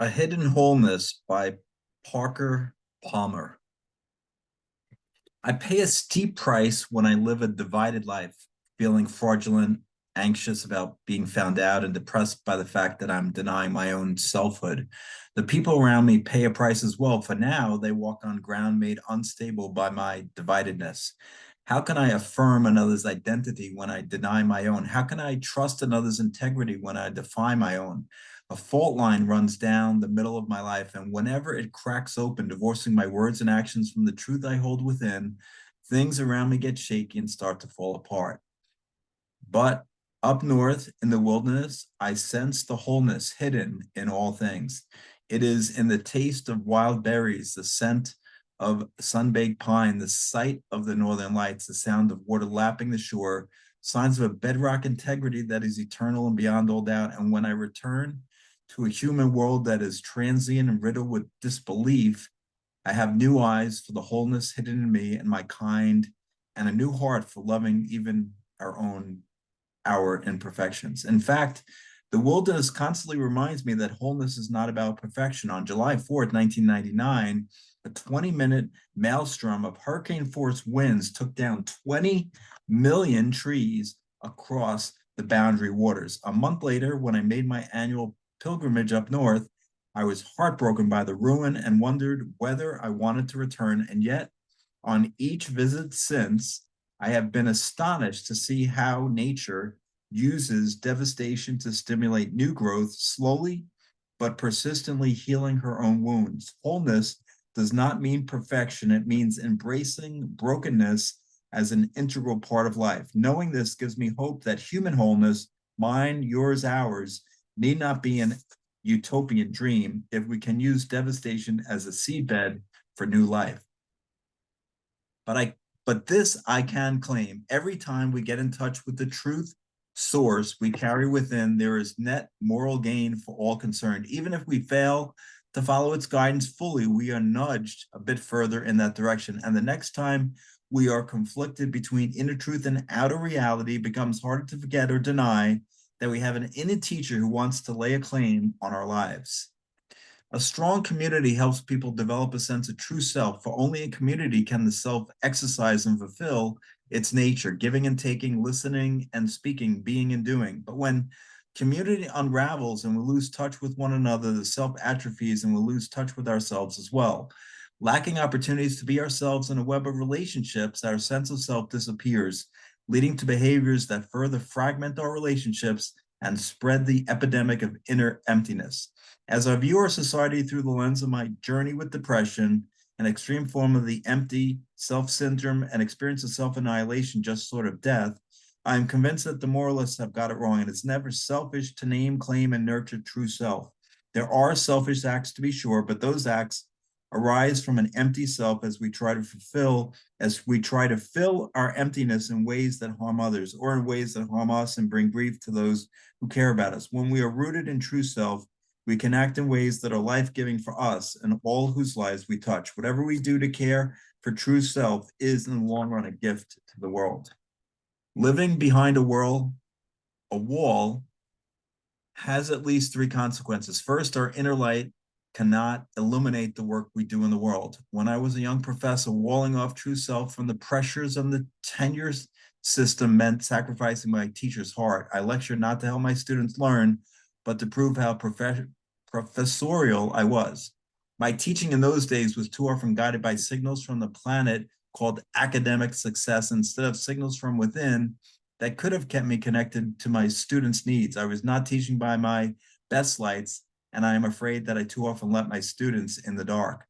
A Hidden Wholeness by Parker Palmer. I pay a steep price when I live a divided life, feeling fraudulent, anxious about being found out, and depressed by the fact that I'm denying my own selfhood. The people around me pay a price as well, for now they walk on ground made unstable by my dividedness. How can I affirm another's identity when I deny my own? How can I trust another's integrity when I defy my own? A fault line runs down the middle of my life, and whenever it cracks open, divorcing my words and actions from the truth I hold within, things around me get shaky and start to fall apart. But up north in the wilderness, I sense the wholeness hidden in all things. It is in the taste of wild berries, the scent of sun-baked pine, the sight of the northern lights, the sound of water lapping the shore, signs of a bedrock integrity that is eternal and beyond all doubt. And when I return to a human world that is transient and riddled with disbelief, I have new eyes for the wholeness hidden in me and my kind, and a new heart for loving even our imperfections. In fact, the wilderness constantly reminds me that wholeness is not about perfection. On July 4th, 1999, a 20-minute maelstrom of hurricane force winds took down 20 million trees across the Boundary Waters. A month later, when I made my annual pilgrimage up north, I was heartbroken by the ruin and wondered whether I wanted to return. And yet, on each visit since, I have been astonished to see how nature uses devastation to stimulate new growth, slowly but persistently healing her own wounds. Wholeness does not mean perfection, it means embracing brokenness as an integral part of life. Knowing this gives me hope that human wholeness, mine, yours, ours, need not be an utopian dream if we can use devastation as a seedbed for new life. But this I can claim. Every time we get in touch with the truth source we carry within, there is net moral gain for all concerned. Even if we fail to follow its guidance fully, we are nudged a bit further in that direction. And the next time we are conflicted between inner truth and outer reality, it becomes harder to forget or deny that we have an inner teacher who wants to lay a claim on our lives. A strong community helps people develop a sense of true self, for only in community can the self exercise and fulfill its nature, giving and taking, listening and speaking, being and doing. But when community unravels and we lose touch with one another, the self atrophies and we lose touch with ourselves as well. Lacking opportunities to be ourselves in a web of relationships, our sense of self disappears, leading to behaviors that further fragment our relationships and spread the epidemic of inner emptiness. As I view our society through the lens of my journey with depression, an extreme form of the empty self syndrome and experience of self annihilation, just sort of death, I am convinced that the moralists have got it wrong, and it's never selfish to name, claim, and nurture true self. There are selfish acts to be sure, but those acts arise from an empty self as we try to fill our emptiness in ways that harm others or in ways that harm us and bring grief to those who care about us. When we are rooted in true self, we can act in ways that are life-giving for us and all whose lives we touch. Whatever we do to care for true self is, in the long run, a gift to the world. Living behind a wall has at least three consequences. First, our inner light cannot illuminate the work we do in the world. When I was a young professor, walling off true self from the pressures of the tenure system meant sacrificing my teacher's heart. I lectured not to help my students learn, but to prove how professorial I was. My teaching in those days was too often guided by signals from the planet called academic success instead of signals from within that could have kept me connected to my students' needs. I was not teaching by my best lights, and I am afraid that I too often let my students in the dark.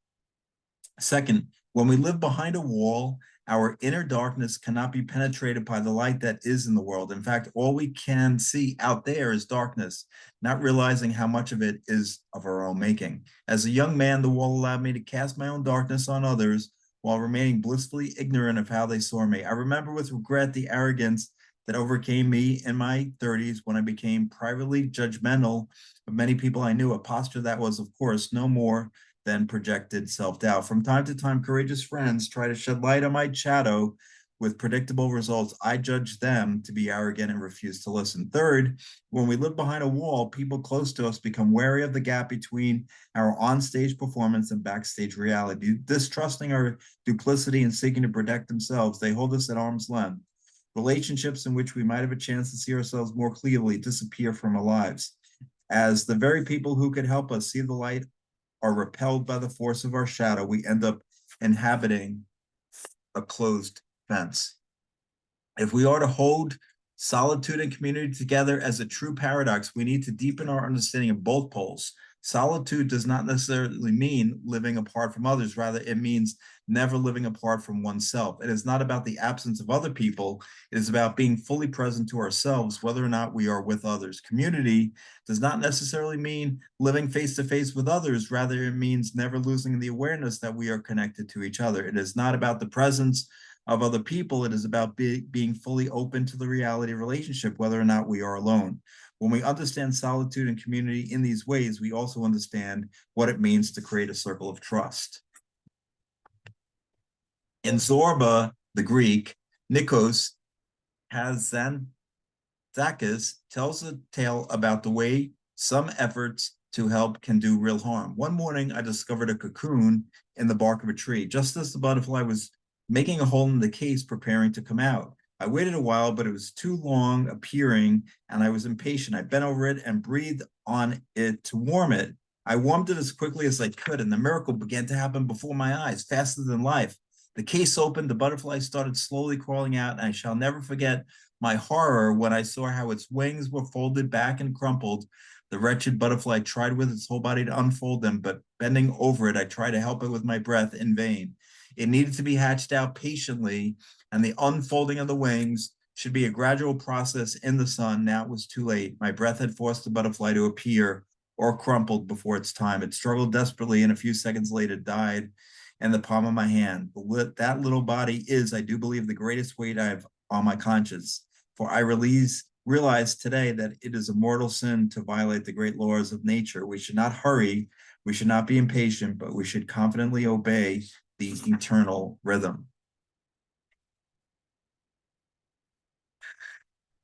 Second, when we live behind a wall, our inner darkness cannot be penetrated by the light that is in the world. In fact, all we can see out there is darkness, not realizing how much of it is of our own making. As a young man, the wall allowed me to cast my own darkness on others while remaining blissfully ignorant of how they saw me. I remember with regret the arrogance that overcame me in my 30s when I became privately judgmental of many people I knew, a posture that was, of course, no more than projected self-doubt. From time to time, courageous friends try to shed light on my shadow with predictable results, I judge them to be arrogant and refuse to listen. Third, when we live behind a wall, people close to us become wary of the gap between our onstage performance and backstage reality. Distrusting our duplicity and seeking to protect themselves, they hold us at arm's length. Relationships in which we might have a chance to see ourselves more clearly disappear from our lives, as the very people who could help us see the light are repelled by the force of our shadow. We end up inhabiting a closed fence. If we are to hold solitude and community together as a true paradox, we need to deepen our understanding of both poles. Solitude does not necessarily mean living apart from others. Rather, it means never living apart from oneself. It is not about the absence of other people. It is about being fully present to ourselves, whether or not we are with others. Community does not necessarily mean living face to face with others. Rather, it means never losing the awareness that we are connected to each other. It is not about the presence of other people. It is about being fully open to the reality of relationship, whether or not we are alone. When we understand solitude and community in these ways, we also understand what it means to create a circle of trust. In Zorba, the Greek, Nikos Kazantzakis tells a tale about the way some efforts to help can do real harm. One morning, I discovered a cocoon in the bark of a tree, just as the butterfly was making a hole in the case, preparing to come out. I waited a while, but it was too long appearing, and I was impatient. I bent over it and breathed on it to warm it. I warmed it as quickly as I could, and the miracle began to happen before my eyes, faster than life. The case opened, the butterfly started slowly crawling out, and I shall never forget my horror when I saw how its wings were folded back and crumpled. The wretched butterfly tried with its whole body to unfold them, but bending over it, I tried to help it with my breath in vain. It needed to be hatched out patiently, and the unfolding of the wings should be a gradual process in the sun. Now it was too late. My breath had forced the butterfly to appear or crumpled before its time. It struggled desperately, and a few seconds later died in the palm of my hand. But that little body is, I do believe, the greatest weight I have on my conscience. For I realize today that it is a mortal sin to violate the great laws of nature. We should not hurry. We should not be impatient, but we should confidently obey the eternal rhythm.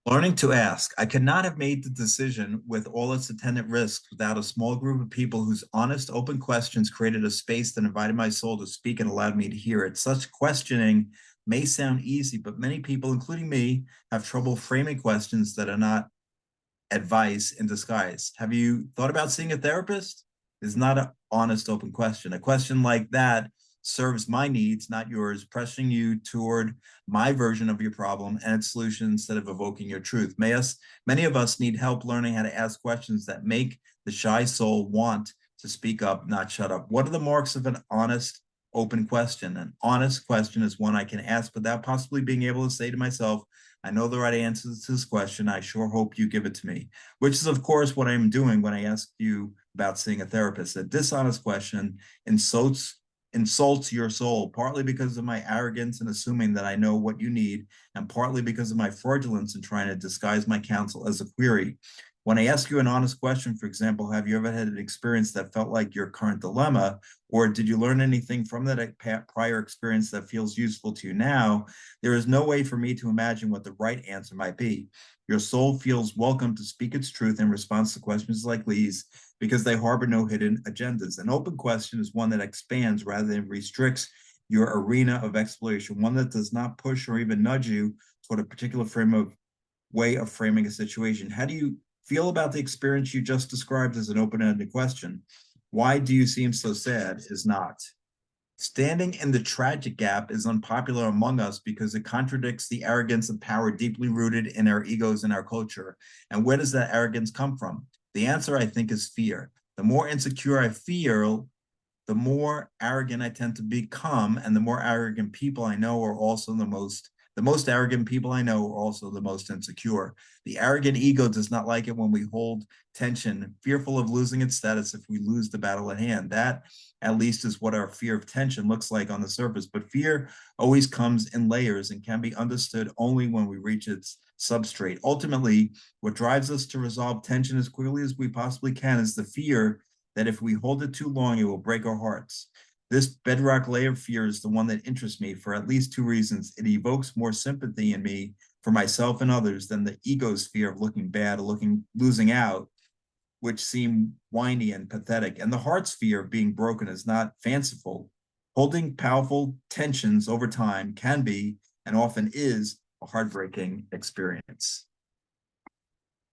Learning to ask. I could not have made the decision with all its attendant risks without a small group of people whose honest, open questions created a space that invited my soul to speak and allowed me to hear it. Such questioning may sound easy, but many people, including me, have trouble framing questions that are not advice in disguise. Have you thought about seeing a therapist? It's not an honest, open question. A question like that serves my needs, not yours, pressing you toward my version of your problem and its solution instead of evoking your truth. Many of us need help learning how to ask questions that make the shy soul want to speak up, not shut up. What are the marks of an honest, open question? An honest question is one I can ask without possibly being able to say to myself, I know the right answer to this question. I sure hope you give it to me, which is, of course, what I'm doing when I ask you about seeing a therapist. A dishonest question insults your soul, partly because of my arrogance in assuming that I know what you need, and partly because of my fraudulence in trying to disguise my counsel as a query. When I ask you an honest question, for example, have you ever had an experience that felt like your current dilemma, or did you learn anything from that prior experience that feels useful to you now? There is no way for me to imagine what the right answer might be. Your soul feels welcome to speak its truth in response to questions like these because they harbor no hidden agendas. An open question is one that expands rather than restricts your arena of exploration, one that does not push or even nudge you toward a particular way of framing a situation. How do you feel about the experience you just described as an open-ended question? Why do you seem so sad is not. Standing in the tragic gap is unpopular among us because it contradicts the arrogance of power deeply rooted in our egos and our culture. And where does that arrogance come from? The answer, I think, is fear. The more insecure I feel, the more arrogant I tend to become, and the more arrogant people I know are also the most arrogant people I know are also the most insecure. The arrogant ego does not like it when we hold tension, fearful of losing its status if we lose the battle at hand. That, at least, is what our fear of tension looks like on the surface. But fear always comes in layers and can be understood only when we reach its substrate. Ultimately, what drives us to resolve tension as quickly as we possibly can is the fear that if we hold it too long, it will break our hearts. This bedrock layer of fear is the one that interests me for at least two reasons. It evokes more sympathy in me for myself and others than the ego's fear of looking bad or losing out, which seem whiny and pathetic. And the heart's fear of being broken is not fanciful. Holding powerful tensions over time can be, and often is, a heartbreaking experience.